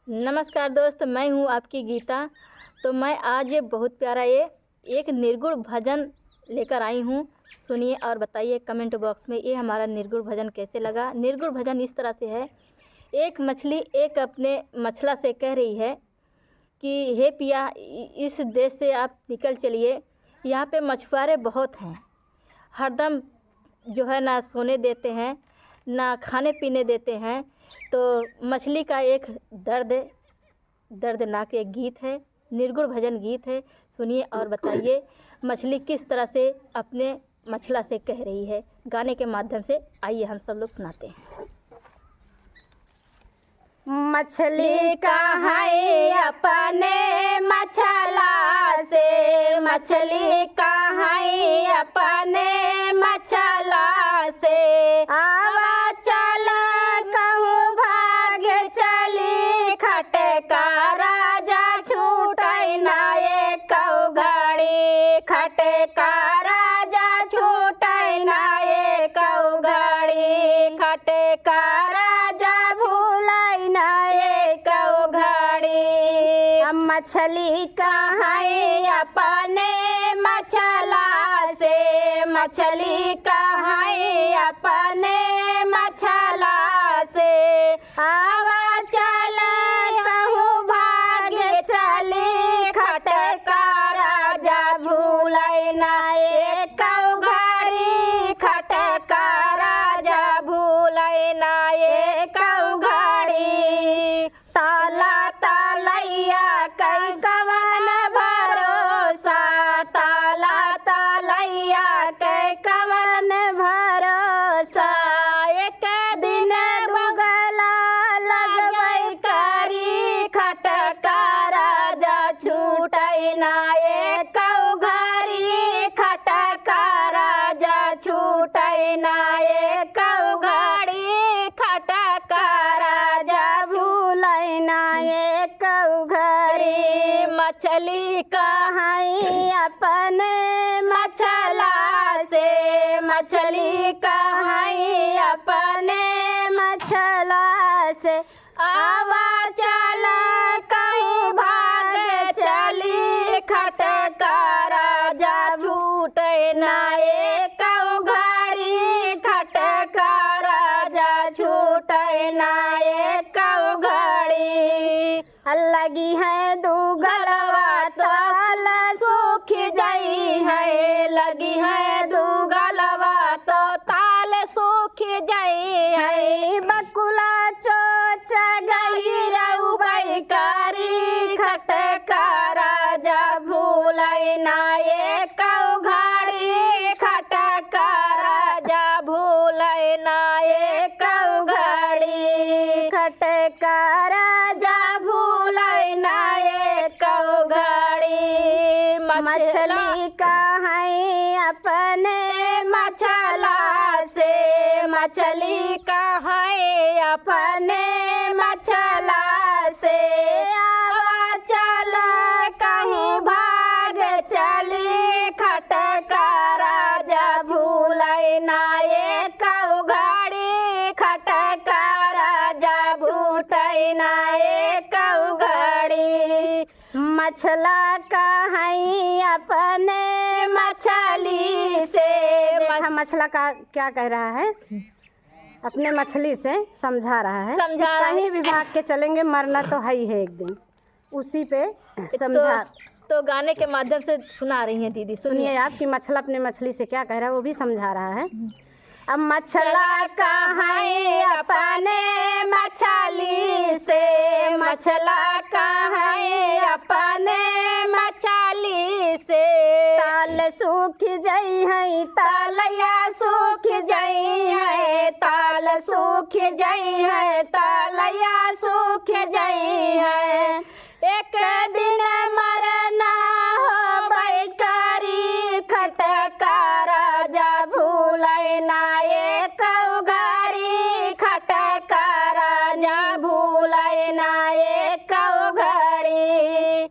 नमस्कार दोस्त, मैं हूँ आपकी गीता। तो मैं आज ये बहुत प्यारा एक निर्गुण भजन लेकर आई हूँ। सुनिए और बताइए कमेंट बॉक्स में ये हमारा निर्गुण भजन कैसे लगा। निर्गुण भजन इस तरह से है। एक मछली एक अपने मछला से कह रही है कि हे पिया, इस देश से आप निकल चलिए, यहाँ पे मछुआरे बहुत हैं, हरदम जो है ना सोने देते हैं ना खाने पीने देते हैं। तो मछली का एक दर्दनाक एक गीत है, निर्गुण भजन गीत है। सुनिए और बताइए मछली किस तरह से अपने मछला से कह रही है। गाने के माध्यम से आइए हम सब लोग सुनाते हैं। मछली कहाई अपने मछला से, मछली कहाई अपने मछला से। आवा चल कहूँ भाग चली, खटका राजा छूटै ना एक घड़ी, खटका राजा छूटै ना एक घड़ी, खटका राजा भूलै ना एक घड़ी। मछली कहाई अपने मछला से, मछली कहाई अपने मछला से। आवा चल कहूँ भाग चली, खटका राजा भूलै ना एक घड़ी, खटका राजा भूलै ना एक घड़ी। ताला तलैया कई कवन भरोसा, ताला तलैया कई कवन भरोसा। एक दिन दुगला लगबै करी, खटका राजा छूटै ना एक घड़ी, खटका राजा छूटै ना एक घड़ी, खटका राजा भूलै ना एक घड़ी। मछली कहाई अपने मछला से, मछली कहाई अपने मछला से। आवा चल कहूँ भाग चली, खटका राजा छूटै ना एक घड़ी, खटका राजा छूटै ना एक घड़ी। लगी है दुगलवा ताल सूख जाई है, लगी है दुगलवा तो ताल सूख जाई है। बकुला चोच गई रउबै करी, खटका राजा भूलै ना एक घड़ी, खटका राजा भूलै ना एक घड़ी, खटका राजा भूलै ना एक घड़ी। मछली कहाई अपने मछला से, मछली कहाई अपने मछला से। आवा चल कहूँ भाग चली, खटका राजा भूलै ना एक घड़ी, खटका राजा छूटै ना एक घड़ी। मछला कहाई अपने मछली से। देखा मछला का क्या कह रहा है, अपने मछली से समझा रहा है कि कहीं भी भाग के चलेंगे, मरना तो है ही है एक दिन, उसी पे समझा। तो गाने के माध्यम से सुना रही हैं दीदी। सुनिए आप कि मछला अपने मछली से क्या कह रहा है, वो भी समझा रहा है। अब मछला कहाई अपने मछली से, मछला कहाई अपने मछली से। ताल सूख जाई है, तालया सूख जाई है, ताल सूख जाई है, तालया सूख जाई है। एक दिन मरना होबै करी, खटका राजा भूलै ना एक घड़ी, खटका राजा भूलै ना एक घड़ी।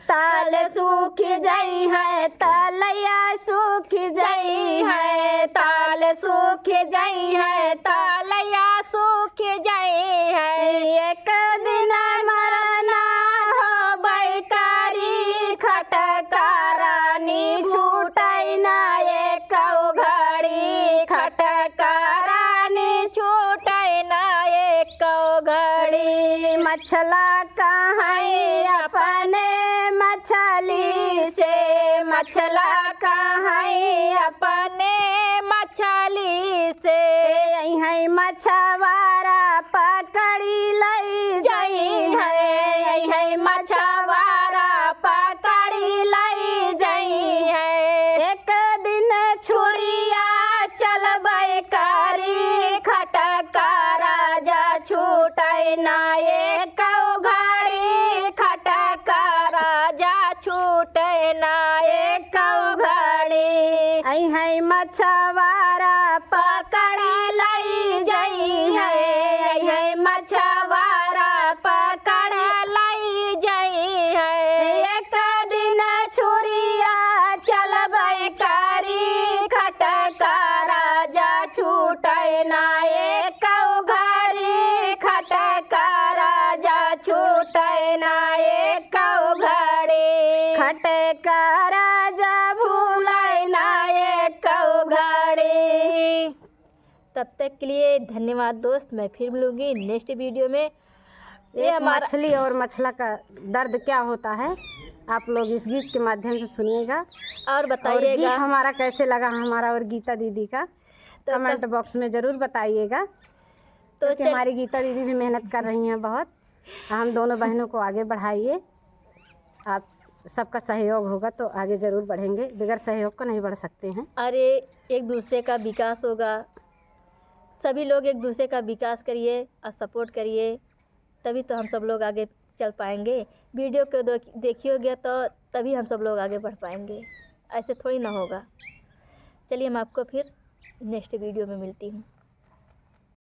ताल सूख जाई है, तालया सूख जाई है, ताल सूख जाई है, तालया सूख जाई है। एक दिन मर मछला कहाँ अपने मछली से, मछला कहाँ अपने मछली से, यही मछवारा पकड़ी लई जाई है, यही मछवारा पकड़ी लई जाई है। एक दिन छुरिया चलबै करी खटका राजा छूटै ना, एक घड़ी खटका राजा छूटे ना, एक घड़ी है मछवारा पकड़ी लई जाई है, मछवारा पकड़ लाई जाई है। एक दिन छुरिया चलबै करी खटका राजा छूटै ना, एक घड़ी खटका राजा छूटै ना, एक घड़ी खटका राजा भूलै ना, एक घड़ी। तब तक के लिए धन्यवाद दोस्त, मैं फिर मिलूंगी नेक्स्ट वीडियो में। ये हमारा मछली और मछला का दर्द क्या होता है आप लोग इस गीत के माध्यम से सुनिएगा, और और बताइएगा गीत हमारा कैसे लगा, हमारा और गीता दीदी का तो कमेंट बॉक्स में ज़रूर बताइएगा। तो क्योंकि हमारी गीता दीदी भी मेहनत कर रही हैं बहुत, हम दोनों बहनों को आगे बढ़ाइए। आप सबका सहयोग होगा तो आगे ज़रूर बढ़ेंगे, बगैर सहयोग को नहीं बढ़ सकते हैं। अरे एक दूसरे का विकास होगा, सभी लोग एक दूसरे का विकास करिए और सपोर्ट करिए, तभी तो हम सब लोग आगे चल पाएंगे। वीडियो को देखिएगा तो तभी हम सब लोग आगे बढ़ पाएंगे, ऐसे थोड़ी ना होगा। चलिए मैं आपको फिर नेक्स्ट वीडियो में मिलती हूँ।